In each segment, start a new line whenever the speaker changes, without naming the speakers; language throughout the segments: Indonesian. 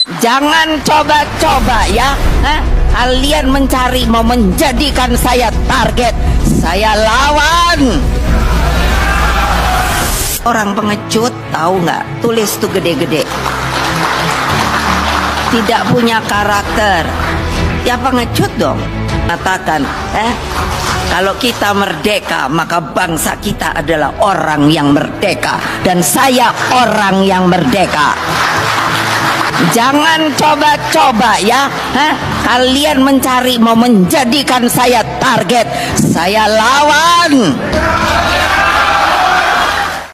Jangan coba-coba ya, kalian mencari mau menjadikan saya target. Saya lawan. Orang pengecut tahu nggak? Tulis tuh gede-gede. Tidak punya karakter. Ya pengecut dong. Katakan, kalau kita merdeka maka bangsa kita adalah orang yang merdeka dan saya orang yang merdeka. Jangan coba-coba ya, kalian mencari mau menjadikan saya target. Saya lawan.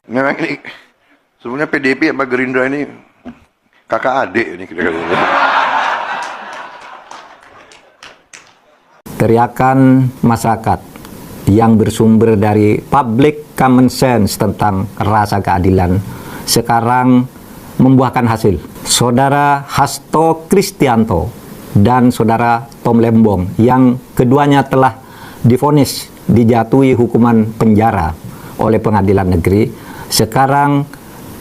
Memang ini sebenarnya PDIP sama Gerindra ini kakak adik ini kira-kira.
Teriakan masyarakat yang bersumber dari public common sense tentang rasa keadilan sekarang membuahkan hasil. Saudara Hasto Kristianto dan saudara Tom Lembong yang keduanya telah divonis dijatuhi hukuman penjara oleh pengadilan negeri sekarang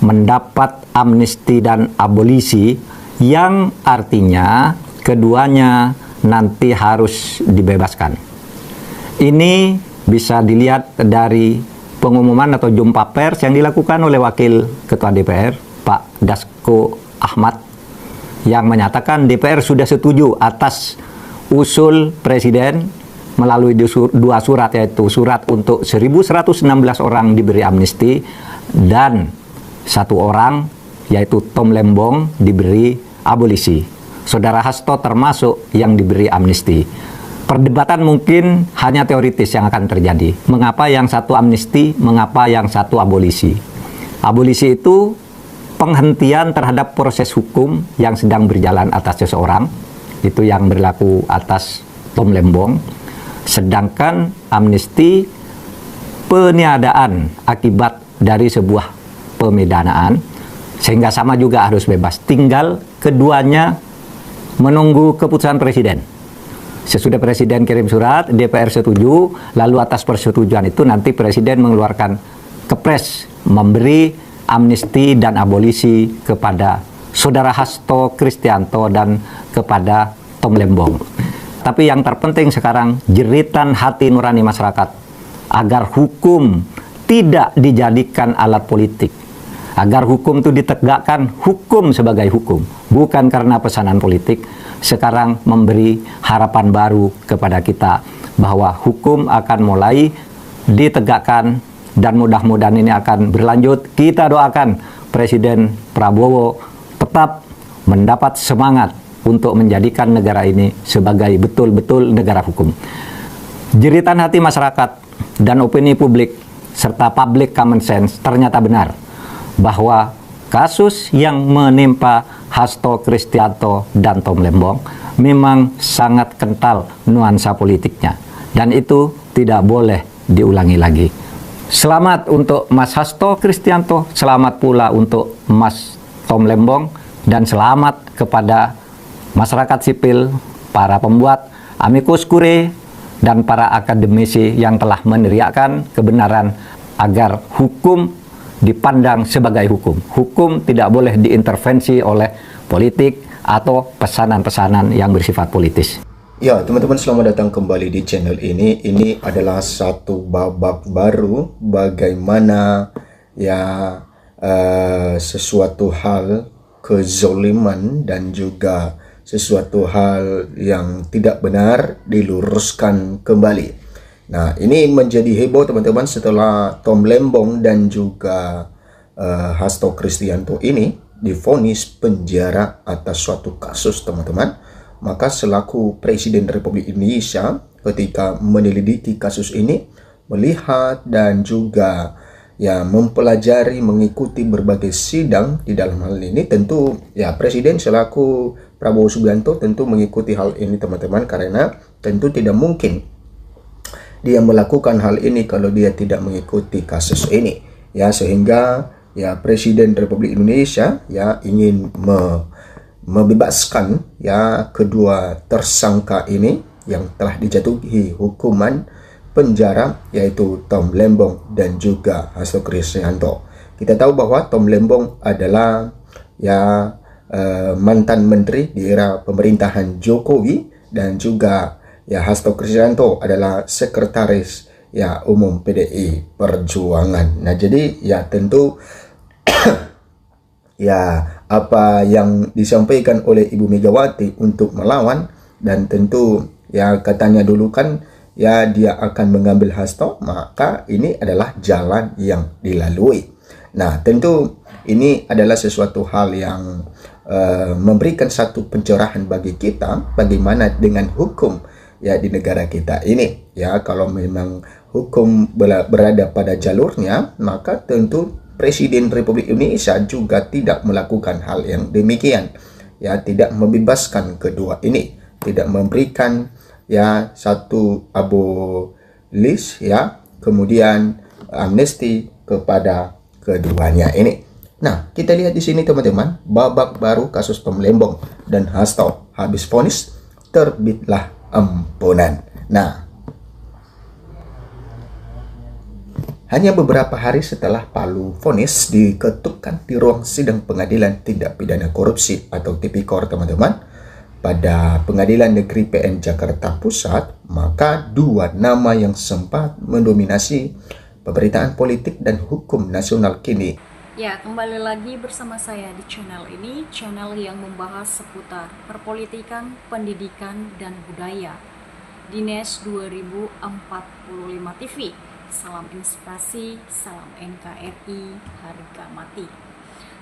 mendapat amnesti dan abolisi yang artinya keduanya nanti harus dibebaskan. Ini bisa dilihat dari pengumuman atau jumpa pers yang dilakukan oleh Wakil Ketua DPR Pak Dasko Ahmad yang menyatakan DPR sudah setuju atas usul Presiden melalui dua surat, yaitu surat untuk 1.116 orang diberi amnesti dan satu orang yaitu Tom Lembong diberi abolisi. Saudara Hasto termasuk yang diberi amnesti. Perdebatan mungkin hanya teoritis yang akan terjadi. Mengapa yang satu amnesti, mengapa yang satu abolisi? Abolisi itu penghentian terhadap proses hukum yang sedang berjalan atas seseorang, itu yang berlaku atas Tom Lembong. Sedangkan amnesti peniadaan akibat dari sebuah pemidanaan, sehingga sama juga harus bebas. Tinggal keduanya menunggu keputusan Presiden. Sesudah Presiden kirim surat, DPR setuju, lalu atas persetujuan itu nanti Presiden mengeluarkan kepres memberi amnesti dan abolisi kepada saudara Hasto Kristianto dan kepada Tom Lembong. Tapi yang terpenting sekarang jeritan hati nurani masyarakat agar hukum tidak dijadikan alat politik, agar hukum itu ditegakkan hukum sebagai hukum, bukan karena pesanan politik. Sekarang memberi harapan baru kepada kita bahwa hukum akan mulai ditegakkan dan mudah-mudahan ini akan berlanjut. Kita doakan Presiden Prabowo tetap mendapat semangat untuk menjadikan negara ini sebagai betul-betul negara hukum. Jeritan hati masyarakat dan opini publik serta public common sense ternyata benar bahwa kasus yang menimpa Hasto Kristianto dan Tom Lembong memang sangat kental nuansa politiknya dan itu tidak boleh diulangi lagi. Selamat untuk Mas Hasto Kristianto, selamat pula untuk Mas Tom Lembong, dan selamat kepada masyarakat sipil, para pembuat amicus curiae, dan para akademisi yang telah meneriakkan kebenaran agar hukum dipandang sebagai hukum. Hukum tidak boleh diintervensi oleh politik atau pesanan-pesanan yang bersifat politis.
Ya, teman-teman, selamat datang kembali di channel ini. Ini adalah satu babak baru bagaimana sesuatu hal kezoliman dan juga sesuatu hal yang tidak benar diluruskan kembali. Nah, ini menjadi heboh teman-teman setelah Tom Lembong dan juga Hasto Kristianto ini divonis penjara atas suatu kasus, teman-teman. Maka selaku Presiden Republik Indonesia ketika menyelidiki kasus ini, melihat dan juga mempelajari, mengikuti berbagai sidang di dalam hal ini, tentu Presiden selaku Prabowo Subianto tentu mengikuti hal ini, teman-teman, karena tentu tidak mungkin dia melakukan hal ini kalau dia tidak mengikuti kasus ini, sehingga Presiden Republik Indonesia ingin membebaskan kedua tersangka ini yang telah dijatuhi hukuman penjara, yaitu Tom Lembong dan juga Hasto Kristianto. Kita tahu bahwa Tom Lembong adalah mantan menteri di era pemerintahan Jokowi, dan juga ya Hasto Kristianto adalah sekretaris ya umum PDI Perjuangan. Nah, jadi ya tentu ya apa yang disampaikan oleh Ibu Megawati untuk melawan, dan tentu ya katanya dulu kan ya dia akan mengambil Hasto, maka ini adalah jalan yang dilalui. Nah, tentu ini adalah sesuatu hal yang memberikan satu pencerahan bagi kita bagaimana dengan hukum ya di negara kita ini. Ya, kalau memang hukum berada pada jalurnya, maka tentu Presiden Republik Indonesia juga tidak melakukan hal yang demikian. Ya, tidak membebaskan kedua ini, tidak memberikan ya satu abolis ya, kemudian amnesti kepada keduanya ini. Nah, kita lihat di sini teman-teman, babak baru kasus Tom Lembong dan Hasto habis vonis, terbitlah ampunan. Nah, hanya beberapa hari setelah palu vonis diketukkan di ruang sidang pengadilan tindak pidana korupsi atau Tipikor teman-teman, pada Pengadilan Negeri PN Jakarta Pusat, maka dua nama yang sempat mendominasi pemberitaan politik dan hukum nasional kini.
Ya, kembali lagi bersama saya di channel ini, channel yang membahas seputar perpolitikan, pendidikan, dan budaya. Dines 2045 TV. Salam inspirasi, salam NKRI, harga mati.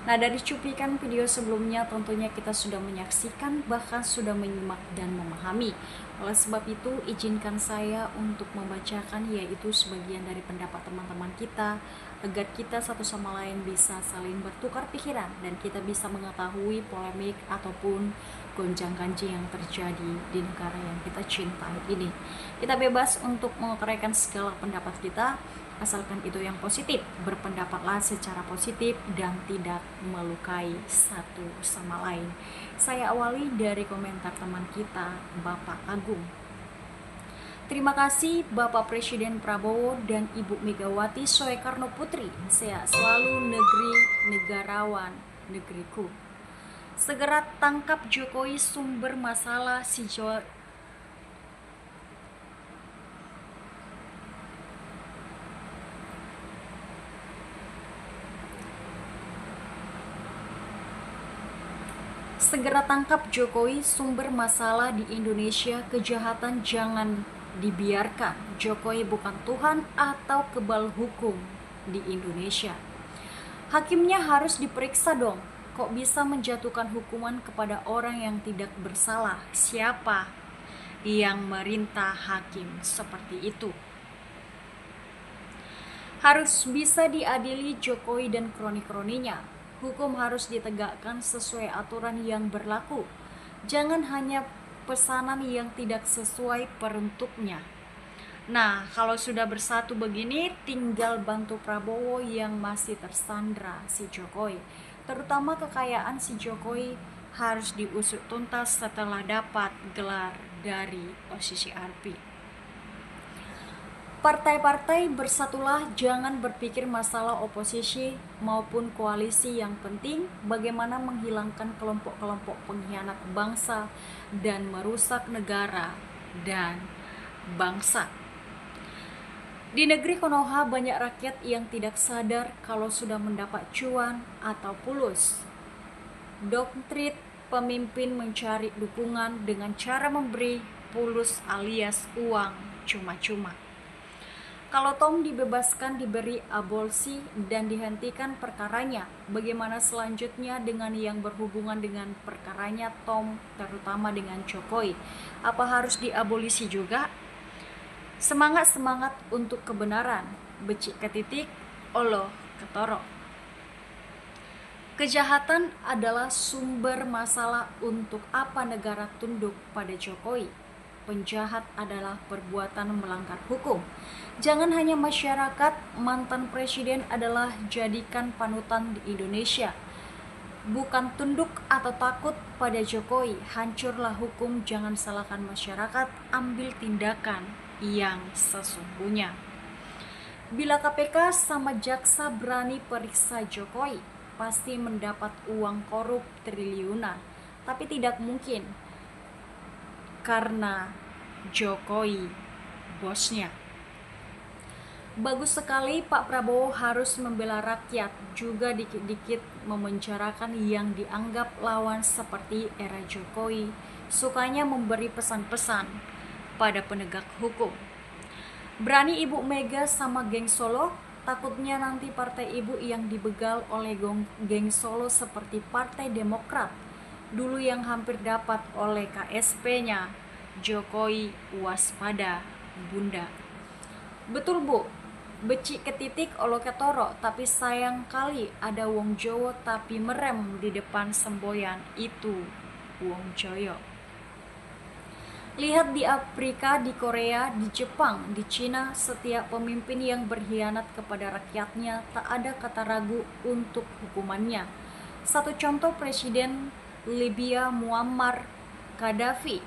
Nah, dari cuplikan video sebelumnya tentunya kita sudah menyaksikan, bahkan sudah menyimak dan memahami. Oleh sebab itu, izinkan saya untuk membacakan yaitu sebagian dari pendapat teman-teman kita, agar kita satu sama lain bisa saling bertukar pikiran dan kita bisa mengetahui polemik ataupun gonjang-ganjing yang terjadi di negara yang kita cintai ini. Kita bebas untuk mengutarakan segala pendapat kita, asalkan itu yang positif. Berpendapatlah secara positif dan tidak melukai satu sama lain. Saya awali dari komentar teman kita, Bapak Agung. Terima kasih Bapak Presiden Prabowo dan Ibu Megawati Soekarno Putri. Sehat selalu negeri, negarawan, negeriku. Segera tangkap Jokowi, sumber masalah si Segera tangkap Jokowi, sumber masalah di Indonesia. Kejahatan jangan dibiarkan. Jokowi bukan Tuhan atau kebal hukum di Indonesia. Hakimnya harus diperiksa dong. Kok bisa menjatuhkan hukuman kepada orang yang tidak bersalah? Siapa yang merintah hakim seperti itu? Harus bisa diadili Jokowi dan kroni-kroninya. Hukum harus ditegakkan sesuai aturan yang berlaku. Jangan hanya pesanan yang tidak sesuai peruntuknya. Nah, kalau sudah bersatu begini, tinggal bantu Prabowo yang masih tersandra si Jokowi. Terutama kekayaan si Jokowi harus diusut tuntas setelah dapat gelar dari OCCRP. Partai-partai bersatulah, jangan berpikir masalah oposisi maupun koalisi. Yang penting bagaimana menghilangkan kelompok-kelompok pengkhianat bangsa dan merusak negara dan bangsa. Di negeri Konoha banyak rakyat yang tidak sadar kalau sudah mendapat cuan atau pulus. Doktrin pemimpin mencari dukungan dengan cara memberi pulus alias uang cuma-cuma. Kalau Tom dibebaskan, diberi abolisi dan dihentikan perkaranya, bagaimana selanjutnya dengan yang berhubungan dengan perkaranya Tom, terutama dengan Jokowi? Apa harus diabolisi juga? Semangat-semangat untuk kebenaran, becik ke titik, oloh ketoro. Kejahatan adalah sumber masalah. Untuk apa negara tunduk pada Jokowi? Penjahat adalah perbuatan melanggar hukum. Jangan hanya masyarakat, mantan presiden adalah jadikan panutan di Indonesia. Bukan tunduk atau takut pada Jokowi. Hancurlah hukum, jangan salahkan masyarakat, ambil tindakan yang sesungguhnya. Bila KPK sama jaksa berani periksa Jokowi, pasti mendapat uang korup triliunan. Tapi tidak mungkin, karena Jokowi bosnya. Bagus sekali Pak Prabowo harus membela rakyat, juga dikit-dikit memenjarakan yang dianggap lawan seperti era Jokowi. Sukanya memberi pesan-pesan pada penegak hukum. Berani Ibu Mega sama geng Solo, takutnya nanti partai ibu yang dibegal oleh geng Solo seperti Partai Demokrat dulu yang hampir dapat oleh KSP-nya. Jokowi waspada Bunda. Betul Bu, becik ke titik olo ketoro, tapi sayang kali ada wong Jowo tapi merem di depan semboyan itu wong Joyo. Lihat di Afrika, di Korea, di Jepang, di Cina, setiap pemimpin yang berkhianat kepada rakyatnya tak ada kata ragu untuk hukumannya. Satu contoh, Presiden Libya Muammar Gaddafi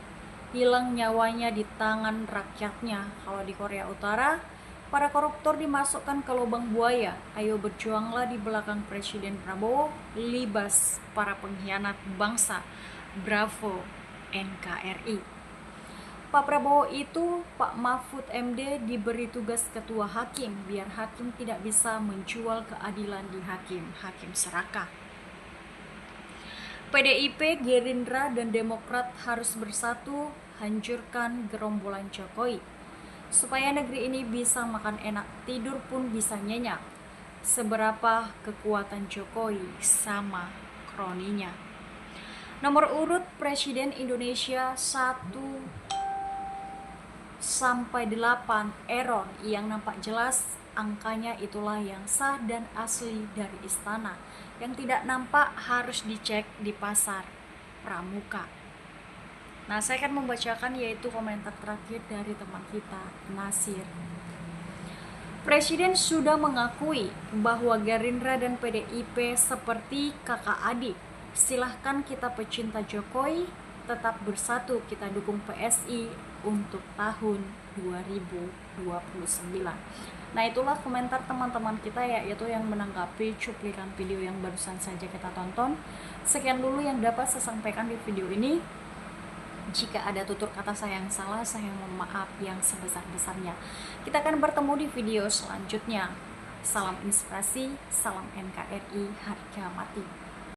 hilang nyawanya di tangan rakyatnya. Kalau di Korea Utara, para koruptor dimasukkan ke lubang buaya. Ayo berjuanglah di belakang Presiden Prabowo, libas para pengkhianat bangsa. Bravo NKRI. Pak Prabowo itu, Pak Mahfud MD diberi tugas ketua hakim, biar hakim tidak bisa menjual keadilan di hakim serakah. PDIP, Gerindra, dan Demokrat harus bersatu hancurkan gerombolan Jokowi, supaya negeri ini bisa makan enak, tidur pun bisa nyenyak. Seberapa kekuatan Jokowi sama kroninya. Nomor urut Presiden Indonesia 1 sampai 8 error yang nampak jelas, angkanya itulah yang sah dan asli dari istana. Yang tidak nampak harus dicek di pasar pramuka. Nah, saya akan membacakan yaitu komentar terakhir dari teman kita, Nasir. Presiden sudah mengakui bahwa Gerindra dan PDIP seperti kakak adik. Silahkan kita pecinta Jokowi tetap bersatu, kita dukung PSI untuk tahun 2029. Nah, itulah komentar teman-teman kita ya, yaitu yang menanggapi cuplikan video yang barusan saja kita tonton. Sekian dulu yang dapat saya sampaikan di video ini. Jika ada tutur kata saya yang salah, saya mohon maaf yang sebesar-besarnya. Kita akan bertemu di video selanjutnya. Salam inspirasi, salam NKRI, harga mati.